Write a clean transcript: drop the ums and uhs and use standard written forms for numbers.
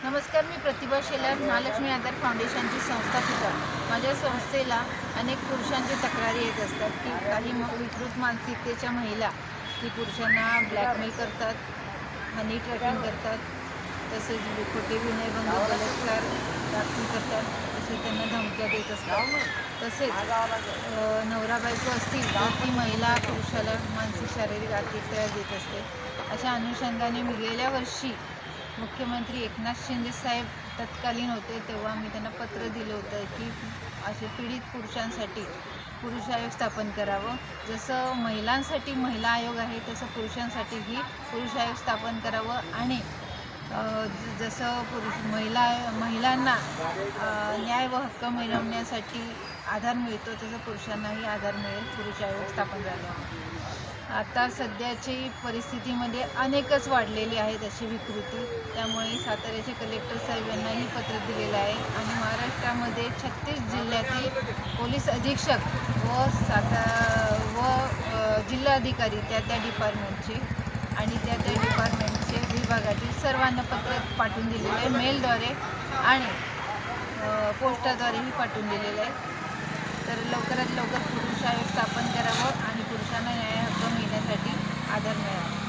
नमस्कार, मी प्रतिभा शेलार, महालक्ष्मी आधार फाउंडेशनची संस्थापिका. माझ्या संस्थेला अनेक पुरुषांची तक्रारी येत असतात की काही विकृत मानसिकतेच्या महिला की पुरुषांना ब्लॅकमेल करतात, मनी ट्रॅपिंग करतात, तसेच खोटे विनयभंग बलात्कार दाखल करतात, तसेच त्यांना धमक्या देत असतात. तसेच नवरा बायको असतील तर ती महिला पुरुषाला मानसिक शारीरिक आर्थिक त्रास देत असते. अशा अनुषंगाने मी गेल्या वर्षी मुख्यमंत्री एकनाथ शिंदे साहेब तत्कालीन होते, तेव्हा मी त्यांना पत्र दिलं होतं की असे पीडित पुरुषांसाठी पुरुष आयोग स्थापन करावं. जसं महिलांसाठी महिला आयोग आहे तसं पुरुषांसाठीही पुरुष आयोग स्थापन करावं आणि जसं महिलांना न्याय व हक्क मिळवण्यासाठी आधार मिळतो तसं पुरुषांनाही आधार मिळेल. पुरुष आयोग स्थापन झाल्यामुळे आता सध्याची परिस्थितीमध्ये अनेकच वाढलेली आहेत अशी विकृती. त्यामुळे साताऱ्याचे कलेक्टर साहेब यांनाही पत्र दिलेलं आहे आणि महाराष्ट्रामध्ये 36 जिल्ह्यातील पोलीस अधीक्षक व जिल्हाधिकारी त्या डिपार्टमेंटचे आणि त्या डिपार्टमेंटचे विभागातील सर्वांना पत्र पाठवून दिलेलं आहे, मेलद्वारे आणि पोस्टाद्वारेही पाठवून दिलेलं आहे. तर लवकरात लवकर पुरुष आयोग स्थापन करावं आणि पुरुषांना न्याय हक्क मिळण्यासाठी आधार मिळावा.